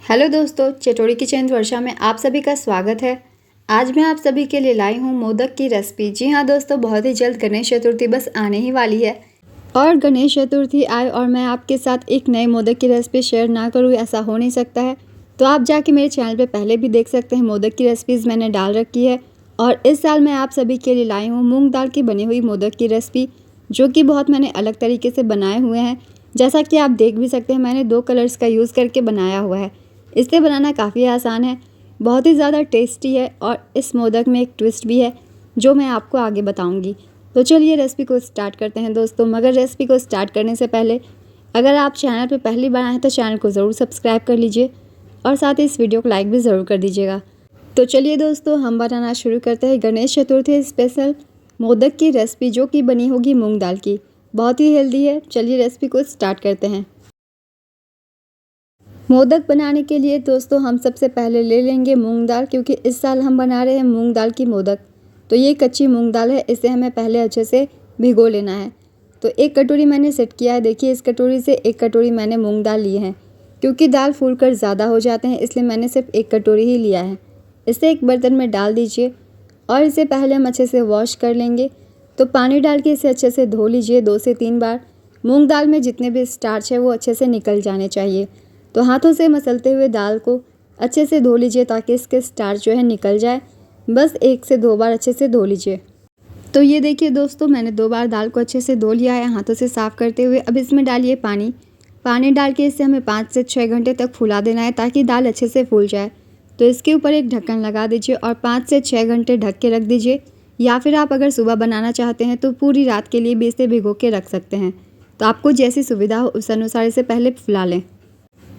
Hello दोस्तों, चटोरी kitchen वर्षा में आप सभी का स्वागत है। आज मैं आप सभी के लिए लाई हूँ मोदक की रेसिपी। जी हाँ दोस्तों, बहुत ही जल्द गणेश चतुर्थी बस आने ही वाली है और गणेश चतुर्थी आए और मैं आपके साथ एक नए मोदक की रेसिपी शेयर ना करूँ, ऐसा हो नहीं सकता है। तो आप जाके मेरे चैनल पे पहले भी देख सकते हैं, मोदक की रेसिपीज़ मैंने डाल रखी है। और इस साल मैं आप सभी के लिए लाई हूँ मूँग दाल की बनी हुई मोदक की रेसिपी, जो कि बहुत मैंने अलग तरीके से बनाए हुए हैं। जैसा कि आप देख भी सकते हैं, मैंने 2 कलर्स का यूज़ करके बनाया हुआ है। इसे बनाना काफ़ी आसान है, बहुत ही ज़्यादा टेस्टी है और इस मोदक में एक ट्विस्ट भी है जो मैं आपको आगे बताऊंगी। तो चलिए रेसिपी को स्टार्ट करते हैं दोस्तों। मगर रेसिपी को स्टार्ट करने से पहले अगर आप चैनल पर पहली बार आए हैं तो चैनल को ज़रूर सब्सक्राइब कर लीजिए और साथ ही इस वीडियो को लाइक भी ज़रूर कर दीजिएगा। तो चलिए दोस्तों, हम बनाना शुरू करते हैं गणेश चतुर्थी स्पेशल मोदक की रेसिपी, जो कि बनी होगी मूँग दाल की। बहुत ही हेल्दी है। चलिए रेसिपी को स्टार्ट करते हैं। मोदक बनाने के लिए दोस्तों हम सबसे पहले ले लेंगे मूंग दाल, क्योंकि इस साल हम बना रहे हैं मूंग दाल की मोदक। तो ये कच्ची मूंग दाल है, इसे हमें पहले अच्छे से भिगो लेना है। तो 1 कटोरी मैंने सेट किया है। देखिए, इस कटोरी से 1 कटोरी मैंने मूंग दाल ली है। क्योंकि दाल फूलकर ज़्यादा हो जाते हैं, इसलिए मैंने सिर्फ 1 कटोरी ही लिया है। इसे एक बर्तन में डाल दीजिए और इसे पहले हम अच्छे से वॉश कर लेंगे। तो पानी डाल के इसे अच्छे से धो लीजिए 2 से 3 बार। मूँग दाल में जितने भी स्टार्च है वो अच्छे से निकल जाने चाहिए। तो हाथों से मसलते हुए दाल को अच्छे से धो लीजिए ताकि इसके स्टार्च जो है निकल जाए। बस 1 से 2 बार अच्छे से धो लीजिए। तो ये देखिए दोस्तों, मैंने 2 बार दाल को अच्छे से धो लिया है हाथों से साफ़ करते हुए। अब इसमें डालिए पानी। पानी डाल के इसे हमें 5 से 6 घंटे तक फुला देना है ताकि दाल अच्छे से फूल जाए। तो इसके ऊपर एक ढक्कन लगा दीजिए और 5 से 6 घंटे ढक के रख दीजिए। या फिर आप अगर सुबह बनाना चाहते हैं तो पूरी रात के लिए भी इसे भिगो के रख सकते हैं। तो आपको जैसी सुविधा हो उस अनुसार इसे पहले फुला लें।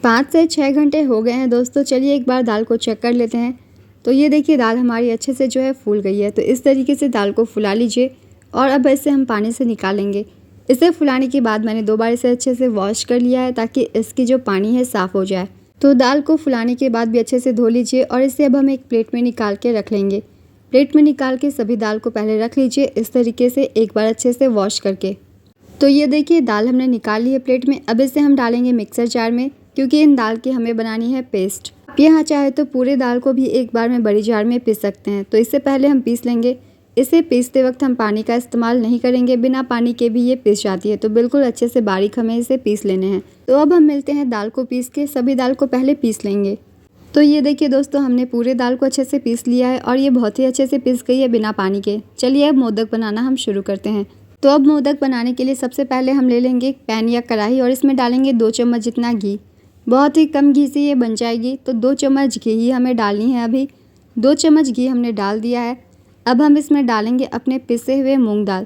5 से 6 घंटे हो गए हैं दोस्तों। चलिए एक बार दाल को चेक कर लेते हैं। तो ये देखिए, दाल हमारी अच्छे से जो है फूल गई है। तो इस तरीके से दाल को फुला लीजिए और अब इसे हम पानी से निकालेंगे। इसे फुलाने के बाद मैंने 2 बार इसे अच्छे से वॉश कर लिया है ताकि इसकी जो पानी है साफ़ हो जाए। तो दाल को फुलाने के बाद भी अच्छे से धो लीजिए और इसे अब हम एक प्लेट में निकाल के रख लेंगे। प्लेट में निकाल के सभी दाल को पहले रख लीजिए इस तरीके से, एक बार अच्छे से वॉश करके। तो ये देखिए, दाल हमने निकाल ली है प्लेट में। अब इसे हम डालेंगे मिक्सर जार में, क्योंकि इन दाल की हमें बनानी है पेस्ट। आप यहाँ चाहे तो पूरे दाल को भी एक बार में बड़ी जार में पीस सकते हैं। तो इससे पहले हम पीस लेंगे। इसे पीसते वक्त हम पानी का इस्तेमाल नहीं करेंगे, बिना पानी के भी ये पीस जाती है। तो बिल्कुल अच्छे से बारीक हमें इसे पीस लेने हैं। तो अब हम मिलते हैं दाल को पीस के। सभी दाल को पहले पीस लेंगे। तो ये देखिए दोस्तों, हमने पूरे दाल को अच्छे से पीस लिया है और ये बहुत ही अच्छे से पीस गई है बिना पानी के। चलिए अब मोदक बनाना हम शुरू करते हैं। तो अब मोदक बनाने के लिए सबसे पहले हम ले लेंगे एक पैन या कढ़ाई और इसमें डालेंगे 2 चम्मच जितना घी। बहुत ही कम घी से ये बन जाएगी, तो 2 चम्मच घी ही हमें डालनी है। अभी 2 चम्मच घी हमने डाल दिया है। अब हम इसमें डालेंगे अपने पिसे हुए मूंग दाल।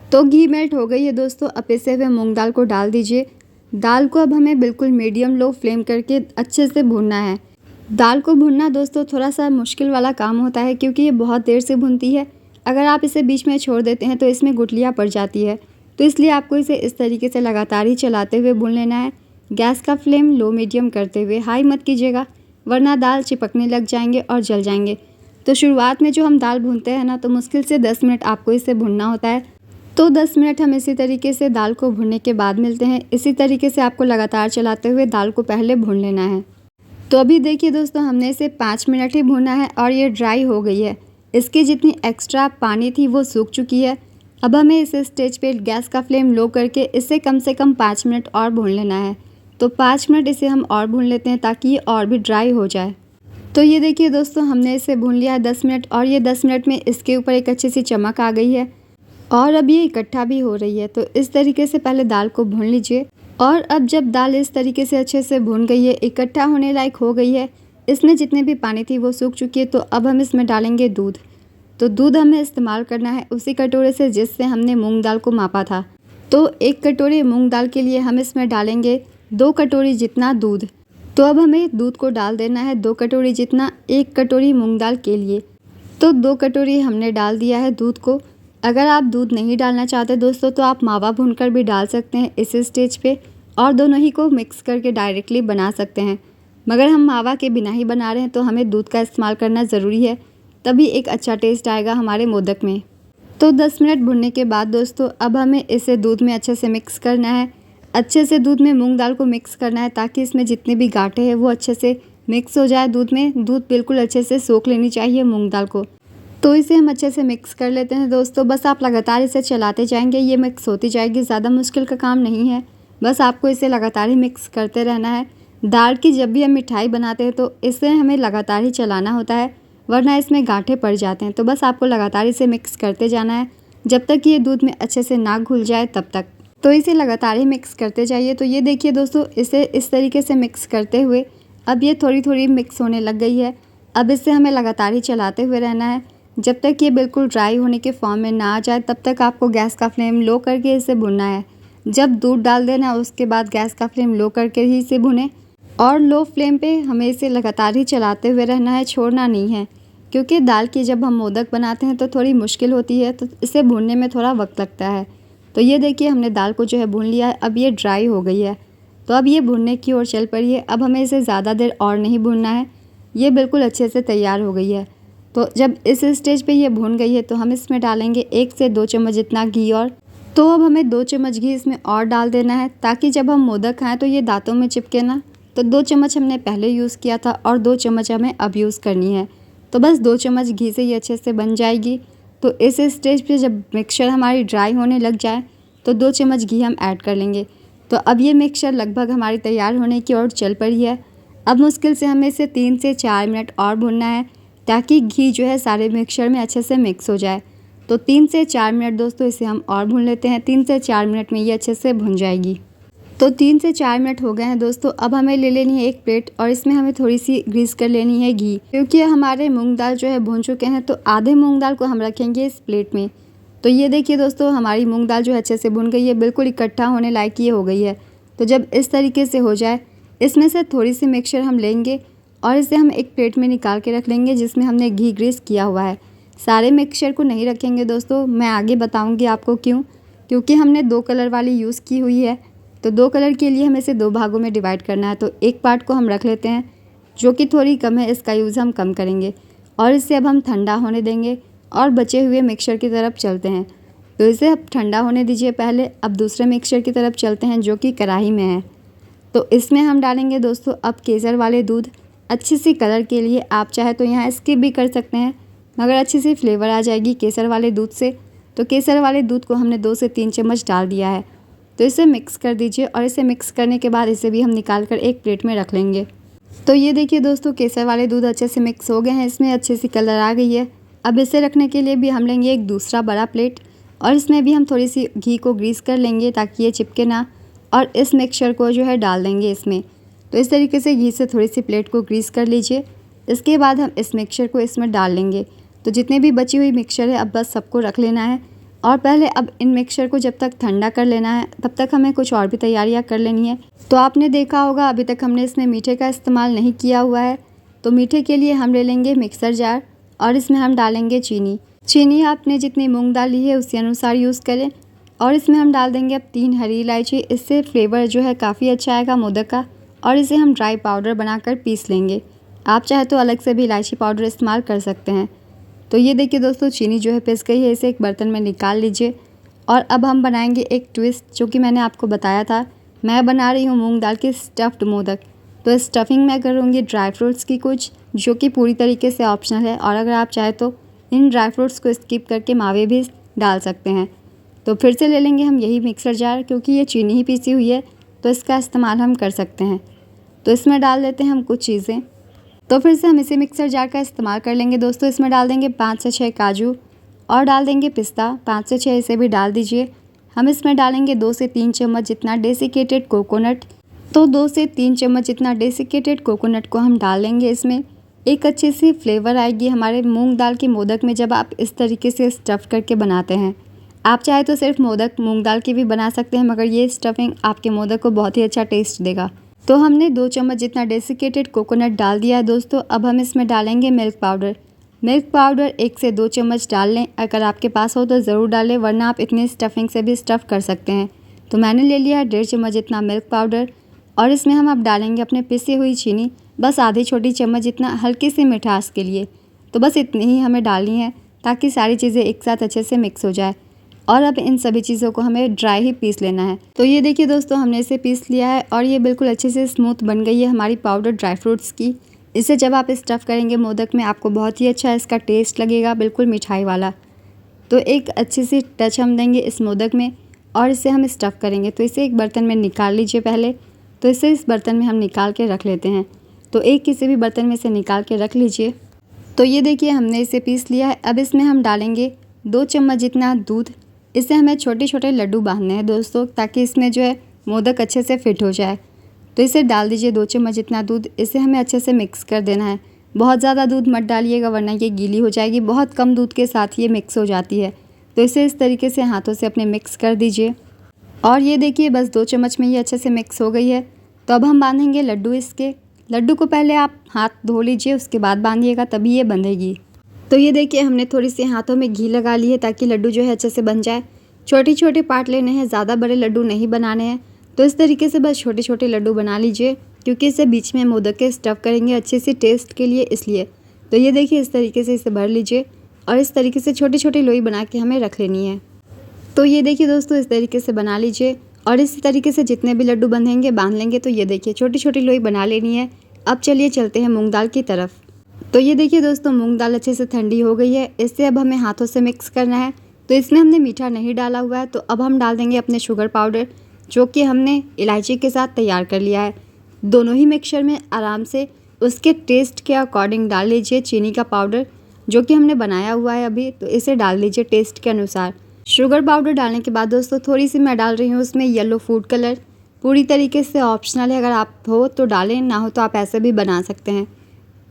तो घी मेल्ट हो गई है दोस्तों। अब पिसे हुए मूंग दाल को डाल दीजिए। दाल को अब हमें बिल्कुल मीडियम लो फ्लेम करके अच्छे से भूनना है। दाल को भूनना दोस्तों थोड़ा सा मुश्किल वाला काम होता है, क्योंकि ये बहुत देर से भुनती है। अगर आप इसे बीच में छोड़ देते हैं तो इसमें गुठलियाँ पड़ जाती है। तो इसलिए आपको इसे इस तरीके से लगातार ही चलाते हुए भून लेना है। गैस का फ्लेम लो मीडियम करते हुए, हाई मत कीजिएगा, वरना दाल चिपकने लग जाएंगे और जल जाएंगे। तो शुरुआत में जो हम दाल भूनते हैं ना, तो मुश्किल से 10 मिनट आपको इसे भूनना होता है। तो 10 मिनट हम इसी तरीके से दाल को भूनने के बाद मिलते हैं। इसी तरीके से आपको लगातार चलाते हुए दाल को पहले भून लेना है। तो अभी देखिए दोस्तों, हमने इसे 5 मिनट ही भूना है और ये ड्राई हो गई है। इसकी जितनी एक्स्ट्रा पानी थी वो सूख चुकी है। अब हमें इस स्टेज पे गैस का फ्लेम लो करके इसे कम से कम 5 मिनट और भून लेना है। तो 5 मिनट इसे हम और भून लेते हैं ताकि ये और भी ड्राई हो जाए। तो ये देखिए दोस्तों, हमने इसे भून लिया है 10 मिनट और ये 10 मिनट में इसके ऊपर एक अच्छी सी चमक आ गई है और अब ये इकट्ठा भी हो रही है। तो इस तरीके से पहले दाल को भून लीजिए। और अब जब दाल इस तरीके से अच्छे से भून गई है, इकट्ठा होने लायक हो गई है, इसमें जितने भी पानी थी वो सूख चुकी है। तो अब हम इसमें डालेंगे दूध। तो दूध हमें इस्तेमाल करना है उसी कटोरे से जिससे हमने मूंग दाल को मापा था। तो 1 कटोरी मूंग दाल के लिए हम इसमें डालेंगे 2 कटोरी जितना दूध। तो अब हमें दूध को डाल देना है 2 कटोरी जितना 1 कटोरी मूंग दाल के लिए। तो 2 कटोरी हमने डाल दिया है दूध को। अगर आप दूध नहीं डालना चाहते दोस्तों तो आप मावा भूनकर भी डाल सकते हैं इस स्टेज पे, और दोनों ही को मिक्स करके डायरेक्टली बना सकते हैं। मगर हम मावा के बिना ही बना रहे हैं तो हमें दूध का इस्तेमाल करना ज़रूरी है, तभी एक अच्छा टेस्ट आएगा हमारे मोदक में। तो 10 मिनट भुनने के बाद दोस्तों अब हमें इसे दूध में अच्छे से मिक्स करना है। अच्छे से दूध में मूंग दाल को मिक्स करना है ताकि इसमें जितने भी गांठें हैं वो अच्छे से मिक्स हो जाए दूध में। दूध बिल्कुल अच्छे से सोख लेनी चाहिए मूंग दाल को। तो इसे हम अच्छे से मिक्स कर लेते हैं दोस्तों। बस आप लगातार इसे चलाते जाएंगे, ये मिक्स होती जाएगी। ज़्यादा मुश्किल का काम नहीं है, बस आपको इसे लगातार ही मिक्स करते रहना है। दाल की जब भी हम मिठाई बनाते हैं तो इसे हमें लगातार ही चलाना होता है, वरना इसमें गांठें पड़ जाते हैं। तो बस आपको लगातार इसे मिक्स करते जाना है जब तक ये दूध में अच्छे से ना घुल जाए तब तक। तो इसे लगातार ही मिक्स करते जाइए। तो ये देखिए दोस्तों, इसे इस तरीके से मिक्स करते हुए अब ये थोड़ी थोड़ी मिक्स होने लग गई है। अब इसे हमें लगातार ही चलाते हुए रहना है जब तक ये बिल्कुल ड्राई होने के फॉर्म में ना आ जाए। तब तक आपको गैस का फ्लेम लो करके इसे भुनना है। जब दूध डाल देना उसके बाद गैस का फ्लेम लो करके ही इसे भुनें, और लो फ्लेम पे हमें इसे लगातार ही चलाते हुए रहना है, छोड़ना नहीं है। क्योंकि दाल की जब हम मोदक बनाते हैं तो थोड़ी मुश्किल होती है, तो इसे भूनने में थोड़ा वक्त लगता है। तो ये देखिए, हमने दाल को जो है भून लिया है। अब ये ड्राई हो गई है, तो अब ये भुनने की ओर चल पड़ी है। अब हमें इसे ज़्यादा देर और नहीं भूनना है, ये बिल्कुल अच्छे से तैयार हो गई है। तो जब इस स्टेज पे ये भून गई है तो हम इसमें डालेंगे 1 से 2 चम्मच जितना घी। और तो अब हमें 2 चम्मच घी इसमें और डाल देना है, ताकि जब हम मोदक खाएं तो ये दांतों में चिपके ना। तो 2 चम्मच हमने पहले यूज़ किया था और 2 चम्मच हमें अब यूज़ करनी है। तो बस 2 चम्मच घी से ये अच्छे से बन जाएगी। तो इस स्टेज पे जब मिक्सचर हमारी ड्राई होने लग जाए तो 2 चम्मच घी हम ऐड कर लेंगे। तो अब ये मिक्सचर लगभग हमारी तैयार होने की ओर चल पड़ी है। अब मुश्किल से हमें इसे 3 से 4 मिनट और भूनना है, ताकि घी जो है सारे मिक्सचर में अच्छे से मिक्स हो जाए। तो 3 से 4 मिनट दोस्तों इसे हम और भून लेते हैं। 3 से 4 मिनट में ये अच्छे से भुन जाएगी। तो 3 से 4 मिनट हो गए हैं दोस्तों। अब हमें ले लेनी है एक प्लेट और इसमें हमें थोड़ी सी ग्रीस कर लेनी है घी, क्योंकि हमारे मूंग दाल जो है भून चुके हैं। तो आधे मूंग दाल को हम रखेंगे इस प्लेट में। तो ये देखिए दोस्तों, हमारी मूंग दाल जो है अच्छे से भुन गई है, बिल्कुल इकट्ठा होने लायक ये हो गई है। तो जब इस तरीके से हो जाए, इसमें से थोड़ी सी मिक्सचर हम लेंगे और इसे हम एक प्लेट में निकाल के रख लेंगे जिसमें हमने घी ग्रीस किया हुआ है। सारे मिक्सचर को नहीं रखेंगे दोस्तों, मैं आगे बताऊंगी आपको क्यों। क्योंकि हमने 2 कलर वाली यूज़ की हुई है, तो 2 कलर के लिए हमें इसे 2 भागों में डिवाइड करना है। तो एक पार्ट को हम रख लेते हैं जो कि थोड़ी कम है, इसका यूज़ हम कम करेंगे। और इसे अब हम ठंडा होने देंगे और बचे हुए मिक्सचर की तरफ चलते हैं। तो इसे अब ठंडा होने दीजिए पहले। अब दूसरे मिक्सचर की तरफ चलते हैं जो कि कढ़ाई में है। तो इसमें हम डालेंगे दोस्तों अब केसर वाले दूध। अच्छी सी कलर के लिए आप चाहे तो यहाँ स्किप भी कर सकते हैं, मगर अच्छी सी फ्लेवर आ जाएगी केसर वाले दूध से। तो केसर वाले दूध को हमने 2 से 3 चम्मच डाल दिया है। तो इसे मिक्स कर दीजिए और इसे मिक्स करने के बाद इसे भी हम निकाल कर एक प्लेट में रख लेंगे। तो ये देखिए दोस्तों, केसर वाले दूध अच्छे से मिक्स हो गए हैं, इसमें अच्छी सी कलर आ गई है। अब इसे रखने के लिए भी हम लेंगे एक दूसरा बड़ा प्लेट और इसमें भी हम थोड़ी सी घी को ग्रीस कर लेंगे ताकि ये चिपके ना। और इस मिक्सचर को जो है डाल देंगे इसमें। तो इस तरीके से घी से थोड़ी सी प्लेट को ग्रीस कर लीजिए। इसके बाद हम इस मिक्सचर को इसमें डाल लेंगे। तो जितने भी बची हुई मिक्सचर है अब बस सबको रख लेना है। और पहले अब इन मिक्सचर को जब तक ठंडा कर लेना है तब तक हमें कुछ और भी तैयारियां कर लेनी है। तो आपने देखा होगा अभी तक हमने इसमें मीठे का इस्तेमाल नहीं किया हुआ है। तो मीठे के लिए हम ले लेंगे मिक्सर जार और इसमें हम डालेंगे चीनी। चीनी आपने जितनी मूंग दाल ली है उसी अनुसार यूज़ करें। और इसमें हम डाल देंगे अब 3 हरी इलायची। इससे फ्लेवर जो है काफ़ी अच्छा आएगा मोदक का। और इसे हम ड्राई पाउडर बनाकर पीस लेंगे। आप चाहे तो अलग से भी इलायची पाउडर इस्तेमाल कर सकते हैं। तो ये देखिए दोस्तों, चीनी जो है पिस गई है, इसे एक बर्तन में निकाल लीजिए। और अब हम बनाएंगे एक ट्विस्ट, जो कि मैंने आपको बताया था। मैं बना रही हूँ मूंग दाल के स्टफ्ड मोदक। तो स्टफिंग मैं करूँगी ड्राई फ्रूट्स की कुछ, जो कि पूरी तरीके से ऑप्शनल है। और अगर आप चाहे तो इन ड्राई फ्रूट्स को स्किप करके मावे भी डाल सकते हैं। तो फिर से ले लेंगे हम यही मिक्सर जार, क्योंकि ये चीनी ही पीसी हुई है तो इसका इस्तेमाल हम कर सकते हैं। तो इसमें डाल देते हैं हम कुछ चीज़ें। तो फिर से हम इसे मिक्सर जार का इस्तेमाल कर लेंगे दोस्तों। इसमें डाल देंगे 5 से 6 काजू और डाल देंगे पिस्ता 5 से 6, इसे भी डाल दीजिए। हम इसमें डालेंगे 2 से 3 चम्मच जितना डेसिकेटेड कोकोनट। तो 2 से 3 चम्मच जितना डेसिकेटेड कोकोनट को हम डाल लेंगे इसमें। एक अच्छी सी फ्लेवर आएगी हमारे मूंग दाल के मोदक में जब आप इस तरीके से स्टफ़ करके बनाते हैं। आप चाहे तो सिर्फ मोदक मूंग दाल की भी बना सकते हैं, मगर ये स्टफिंग आपके मोदक को बहुत ही अच्छा टेस्ट देगा। तो हमने 2 चम्मच जितना डेसिकेटेड कोकोनट डाल दिया है दोस्तों। अब हम इसमें डालेंगे मिल्क पाउडर। मिल्क पाउडर 1 से 2 चम्मच डाल लें, अगर आपके पास हो तो ज़रूर डालें, वरना आप इतनी स्टफिंग से भी स्टफ़ कर सकते हैं। तो मैंने ले लिया है 1.5 चम्मच जितना मिल्क पाउडर। और इसमें हम अब डालेंगे अपने पिसी हुई चीनी, बस आधी छोटी चम्मच जितना, हल्की सी मिठास के लिए। तो बस इतनी ही हमें डालनी है ताकि सारी चीज़ें एक साथ अच्छे से मिक्स हो जाए। और अब इन सभी चीज़ों को हमें ड्राई ही पीस लेना है। तो ये देखिए दोस्तों, हमने इसे पीस लिया है और ये बिल्कुल अच्छे से स्मूथ बन गई है हमारी पाउडर ड्राई फ्रूट्स की। इसे जब आप स्टफ़ करेंगे मोदक में आपको बहुत ही अच्छा इसका टेस्ट लगेगा, बिल्कुल मिठाई वाला। तो एक अच्छी सी टच हम देंगे इस मोदक में और इसे हम स्टफ़ करेंगे। तो इसे एक बर्तन में निकाल लीजिए पहले। तो इसे इस बर्तन में हम निकाल के रख लेते हैं। तो एक किसी भी बर्तन में से निकाल के रख लीजिए। तो ये देखिए हमने इसे पीस लिया है। अब इसमें हम डालेंगे 2 चम्मच जितना दूध। इसे हमें छोटे छोटे लड्डू बांधने हैं दोस्तों, ताकि इसमें जो है मोदक अच्छे से फिट हो जाए। तो इसे डाल दीजिए 2 चम्मच जितना दूध। इसे हमें अच्छे से मिक्स कर देना है। बहुत ज़्यादा दूध मत डालिएगा वरना ये गीली हो जाएगी। बहुत कम दूध के साथ ये मिक्स हो जाती है। तो इसे इस तरीके से हाथों से अपने मिक्स कर दीजिए। और ये देखिए बस 2 चम्मच में ये अच्छे से मिक्स हो गई है। तो अब हम बांधेंगे लड्डू इसके। लड्डू को पहले आप हाथ धो लीजिए, उसके बाद बांधिएगा, तभी ये बंधेगी। तो ये देखिए हमने थोड़ी सी हाथों में घी लगा ली है ताकि लड्डू जो है अच्छे से बन जाए। छोटे छोटे पार्ट लेने हैं, ज़्यादा बड़े लड्डू नहीं बनाने हैं। तो इस तरीके से बस छोटे छोटे लड्डू बना लीजिए, क्योंकि इसे बीच में मोदक के स्टफ़ करेंगे अच्छे से टेस्ट के लिए, इसलिए। तो ये देखिए इस तरीके से इसे भर लीजिए और इस तरीके से छोटी छोटी लोई बना के हमें रख लेनी है। तो ये देखिए दोस्तों इस तरीके से बना लीजिए और इस तरीके से जितने भी लड्डू बंधेंगे बांध लेंगे। तो ये देखिए छोटी छोटी लोई बना लेनी है। अब चलिए चलते हैं मूंग दाल की तरफ। तो ये देखिए दोस्तों मूंग दाल अच्छे से ठंडी हो गई है। इससे अब हमें हाथों से मिक्स करना है। तो इसमें हमने मीठा नहीं डाला हुआ है। तो अब हम डाल देंगे अपने शुगर पाउडर, जो कि हमने इलायची के साथ तैयार कर लिया है। दोनों ही मिक्सचर में आराम से उसके टेस्ट के अकॉर्डिंग डाल लीजिए चीनी का पाउडर, जो कि हमने बनाया हुआ है अभी। तो इसे डाल लीजिए टेस्ट के अनुसार। शुगर पाउडर डालने के बाद दोस्तों थोड़ी सी मैं डाल रही हूँ उसमें येलो फूड कलर। पूरी तरीके से ऑप्शनल है, अगर आप हो तो डालें, ना हो तो आप ऐसे भी बना सकते हैं।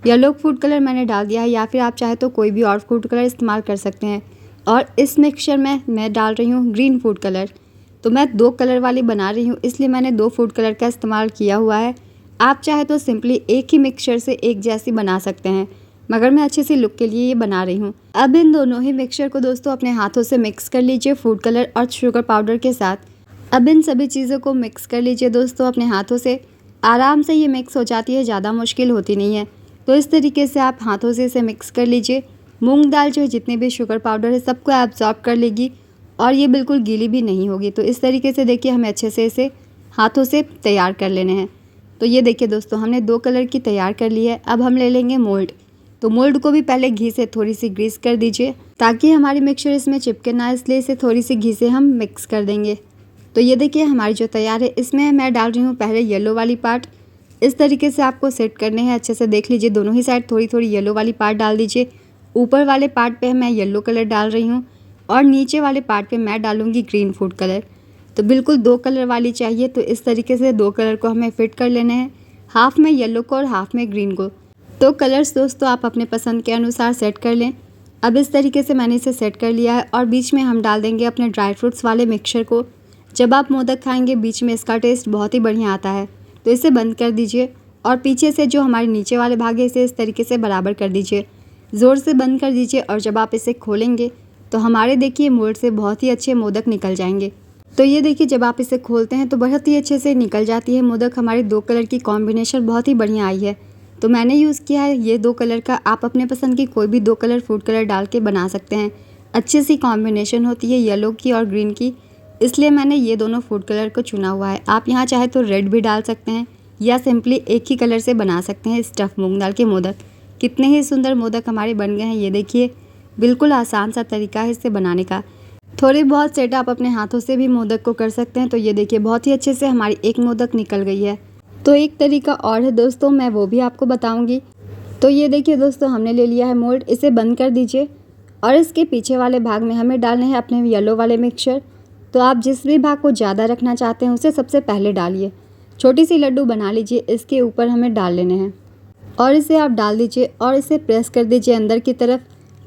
येलो फूड कलर मैंने डाल दिया है, या फिर आप चाहे तो कोई भी और फूड कलर इस्तेमाल कर सकते हैं। और इस मिक्सचर में मैं डाल रही हूँ ग्रीन फूड कलर। तो मैं 2 कलर वाली बना रही हूँ, इसलिए मैंने 2 फूड कलर का इस्तेमाल किया हुआ है। आप चाहे तो सिंपली एक ही मिक्सचर से एक जैसी बना सकते हैं, मगर मैं अच्छे से लुक के लिए ये बना रही हूँ। अब इन दोनों ही मिक्सचर को दोस्तों अपने हाथों से मिक्स कर लीजिए फूड कलर और शुगर पाउडर के साथ। अब इन सभी चीज़ों को मिक्स कर लीजिए दोस्तों अपने हाथों से। आराम से ये मिक्स हो जाती है, ज़्यादा मुश्किल होती नहीं है। तो इस तरीके से आप हाथों से इसे मिक्स कर लीजिए। मूंग दाल जो है जितने भी शुगर पाउडर है सबको एब्जॉर्ब कर लेगी और ये बिल्कुल गीली भी नहीं होगी। तो इस तरीके से देखिए हमें अच्छे से इसे हाथों से तैयार कर लेने हैं। तो ये देखिए दोस्तों हमने 2 कलर की तैयार कर ली है। अब हम ले लेंगे मोल्ड। तो मोल्ड को भी पहले घी से थोड़ी सी ग्रीस कर दीजिए, ताकि हमारी मिक्सचर इसमें चिपके ना, इसलिए इसे थोड़ी सी घी से हम मिक्स कर देंगे। तो ये देखिए हमारी जो तैयार है, इसमें मैं डाल रही हूँ पहले येलो वाली पार्ट। इस तरीके से आपको सेट करने हैं, अच्छे से देख लीजिए दोनों ही साइड थोड़ी थोड़ी येलो वाली पार्ट डाल दीजिए। ऊपर वाले पार्ट पे मैं येलो कलर डाल रही हूँ और नीचे वाले पार्ट पे मैं डालूँगी ग्रीन फूड कलर। तो बिल्कुल 2 कलर वाली चाहिए। तो इस तरीके से 2 कलर को हमें फिट कर लेने हैं, हाफ में येलो को और हाफ में ग्रीन को। तो कलर्स दोस्तों आप अपने पसंद के अनुसार सेट कर लें। अब इस तरीके से मैंने इसे सेट कर लिया है और बीच में हम डाल देंगे अपने ड्राई फ्रूट्स वाले मिक्सचर को। जब आप मोदक खाएंगे बीच में इसका टेस्ट बहुत ही बढ़िया आता है। तो इसे बंद कर दीजिए और पीछे से जो हमारे नीचे वाले भाग है इसे इस तरीके से बराबर कर दीजिए। ज़ोर से बंद कर दीजिए और जब आप इसे खोलेंगे तो हमारे देखिए मोल्ड से बहुत ही अच्छे मोदक निकल जाएंगे। तो ये देखिए जब आप इसे खोलते हैं तो बहुत ही अच्छे से निकल जाती है मोदक। हमारी 2 कलर की कॉम्बिनेशन बहुत ही बढ़िया आई है। तो मैंने यूज़ किया है ये 2 कलर का। आप अपने पसंद की कोई भी 2 कलर फूड कलर डाल के बना सकते हैं। अच्छी सी कॉम्बिनेशन होती है येलो की और ग्रीन की, इसलिए मैंने ये दोनों फूड कलर को चुना हुआ है। आप यहाँ चाहे तो रेड भी डाल सकते हैं या सिंपली एक ही कलर से बना सकते हैं स्टफ़ मूंग दाल के मोदक। कितने ही सुंदर मोदक हमारे बन गए हैं। ये देखिए बिल्कुल आसान सा तरीका है इससे बनाने का। थोड़े बहुत सेट आप अपने हाथों से भी मोदक को कर सकते हैं। तो ये देखिए बहुत ही अच्छे से हमारी एक मोदक निकल गई है। तो एक तरीका और है दोस्तों, मैं वो भी आपको बताऊंगी। तो ये देखिए दोस्तों हमने ले लिया है मोल्ड। इसे बंद कर दीजिए और इसके पीछे वाले भाग में हमें डालने हैं अपने येलो वाले मिक्सचर। तो आप जिस भी भाग को ज़्यादा रखना चाहते हैं उसे सबसे पहले डालिए। छोटी सी लड्डू बना लीजिए, इसके ऊपर हमें डाल लेने हैं और इसे आप डाल दीजिए और इसे प्रेस कर दीजिए अंदर की तरफ,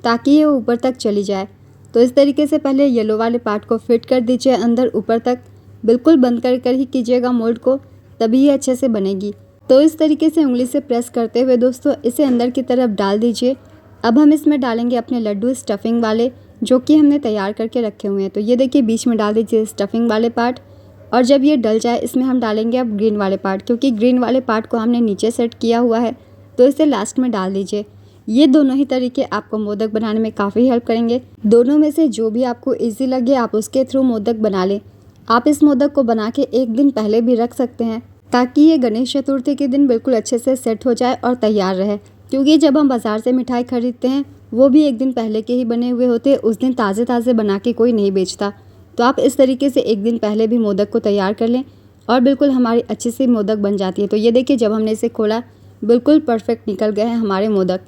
ताकि ये ऊपर तक चली जाए। तो इस तरीके से पहले येलो वाले पार्ट को फिट कर दीजिए अंदर ऊपर तक। बिल्कुल बंद कर ही कीजिएगा मोल्ड को, तभी ये अच्छे से बनेगी। तो इस तरीके से उंगली से प्रेस करते हुए दोस्तों इसे अंदर की तरफ डाल दीजिए। अब हम इसमें डालेंगे अपने लड्डू स्टफिंग वाले, जो कि हमने तैयार करके रखे हुए हैं। तो ये देखिए बीच में डाल दीजिए स्टफिंग वाले पार्ट और जब ये डल जाए इसमें हम डालेंगे अब ग्रीन वाले पार्ट, क्योंकि ग्रीन वाले पार्ट को हमने नीचे सेट किया हुआ है। तो इसे लास्ट में डाल दीजिए। ये दोनों ही तरीके आपको मोदक बनाने में काफ़ी हेल्प करेंगे। दोनों में से जो भी आपको ईजी लगे आप उसके थ्रू मोदक बना लें। आप इस मोदक को बना के 1 दिन पहले भी रख सकते हैं। ताकि ये गणेश चतुर्थी के दिन बिल्कुल अच्छे से सेट हो जाए और तैयार रहे। क्योंकि जब हम बाज़ार से मिठाई खरीदते हैं वो भी एक दिन पहले के ही बने हुए होते हैं, उस दिन ताज़े ताज़े बना के कोई नहीं बेचता। तो आप इस तरीके से एक दिन पहले भी मोदक को तैयार कर लें और बिल्कुल हमारी अच्छी सी मोदक बन जाती है। तो ये देखिए, जब हमने इसे खोला बिल्कुल परफेक्ट निकल गए हैं हमारे मोदक।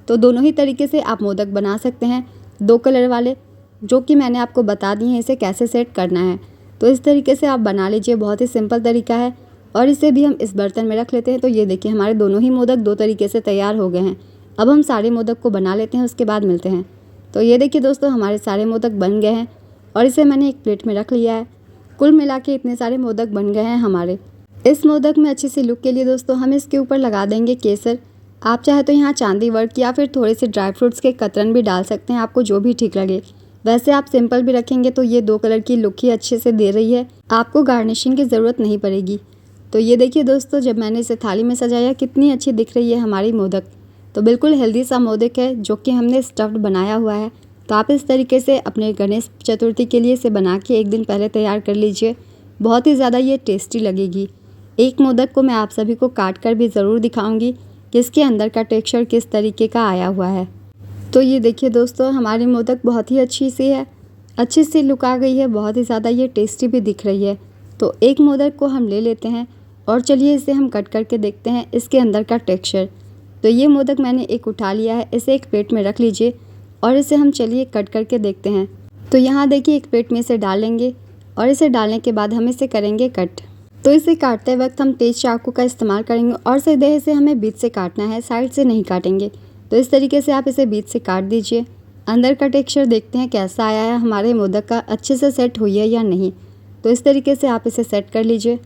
तो दोनों ही तरीके से आप मोदक बना सकते हैं, 2 कलर वाले, जो कि मैंने आपको बता दिए हैं इसे कैसे सेट करना है। तो इस तरीके से आप बना लीजिए, बहुत ही सिंपल तरीका है। और इसे भी हम इस बर्तन में रख लेते हैं। तो ये देखिए, हमारे दोनों ही मोदक 2 तरीके से तैयार हो गए हैं। अब हम सारे मोदक को बना लेते हैं, उसके बाद मिलते हैं। तो ये देखिए दोस्तों, हमारे सारे मोदक बन गए हैं और इसे मैंने एक प्लेट में रख लिया है। कुल मिला के इतने सारे मोदक बन गए हैं हमारे। इस मोदक में अच्छी सी लुक के लिए दोस्तों हम इसके ऊपर लगा देंगे केसर। आप चाहे तो यहाँ चांदी वर्क या फिर थोड़े से ड्राई फ्रूट्स के कतरन भी डाल सकते हैं, आपको जो भी ठीक लगे। वैसे आप सिंपल भी रखेंगे तो ये 2 कलर की लुक ही अच्छे से दे रही है, आपको गार्निशिंग की ज़रूरत नहीं पड़ेगी। तो ये देखिए दोस्तों, जब मैंने इसे थाली में सजाया कितनी अच्छी दिख रही है हमारी मोदक। तो बिल्कुल हेल्दी सा मोदक है जो कि हमने स्टफ्ड बनाया हुआ है। तो आप इस तरीके से अपने गणेश चतुर्थी के लिए इसे बना के एक दिन पहले तैयार कर लीजिए, बहुत ही ज़्यादा ये टेस्टी लगेगी। एक मोदक को मैं आप सभी को काट कर भी ज़रूर दिखाऊंगी कि इसके अंदर का टेक्सचर किस तरीके का आया हुआ है। तो ये देखिए दोस्तों, हमारी मोदक बहुत ही अच्छी सी है, अच्छी सी लुक आ गई है, बहुत ही ज़्यादा ये टेस्टी भी दिख रही है। तो एक मोदक को हम ले लेते हैं और चलिए इसे हम कट करके देखते हैं इसके अंदर का टेक्सचर। तो ये मोदक मैंने एक उठा लिया है, इसे एक प्लेट में रख लीजिए और इसे हम चलिए कट करके देखते हैं। तो यहाँ देखिए, एक प्लेट में इसे डालेंगे और इसे डालने के बाद हम इसे करेंगे कट। तो इसे काटते वक्त हम तेज़ चाकू का इस्तेमाल करेंगे और सीधे इसे हमें बीच से काटना है, साइड से नहीं काटेंगे। तो इस तरीके से आप इसे बीच से काट दीजिए। अंदर का टेक्सचर देखते हैं कैसा आया है हमारे मोदक का, अच्छे से सेट हुई है या नहीं। तो इस तरीके से आप इसे सेट कर लीजिए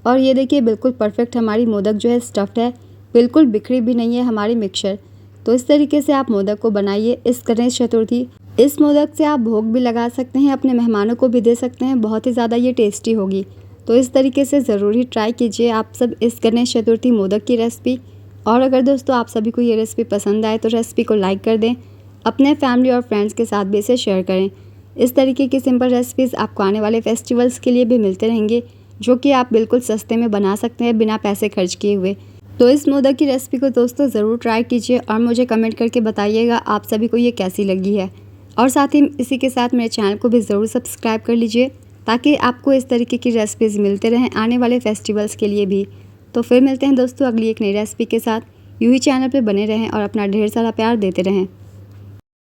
और ये देखिए बिल्कुल परफेक्ट हमारी मोदक जो है स्टफ्ड है, बिल्कुल बिखरी भी नहीं है हमारी मिक्सचर। तो इस तरीके से आप मोदक को बनाइए इस गणेश चतुर्थी। इस मोदक से आप भोग भी लगा सकते हैं, अपने मेहमानों को भी दे सकते हैं, बहुत ही ज़्यादा ये टेस्टी होगी। तो इस तरीके से ज़रूर ही ट्राई कीजिए आप सब इस गणेश चतुर्थी मोदक की रेसिपी। और अगर दोस्तों आप सभी को ये रेसिपी पसंद आए तो रेसिपी को लाइक कर दें, अपने फैमिली और फ्रेंड्स के साथ भी इसे शेयर करें। इस तरीके की सिंपल रेसिपीज़ आपको आने वाले फेस्टिवल्स के लिए भी मिलते रहेंगे, जो कि आप बिल्कुल सस्ते में बना सकते हैं बिना पैसे खर्च किए हुए। तो इस मोदक की रेसिपी को दोस्तों ज़रूर ट्राई कीजिए और मुझे कमेंट करके बताइएगा आप सभी को ये कैसी लगी है। और साथ ही इसी के साथ मेरे चैनल को भी ज़रूर सब्सक्राइब कर लीजिए ताकि आपको इस तरीके की रेसिपीज़ मिलते रहें आने वाले फेस्टिवल्स के लिए भी। तो फिर मिलते हैं दोस्तों अगली एक नई रेसिपी के साथ। यूं ही चैनल पर बने रहें और अपना ढेर सारा प्यार देते रहें।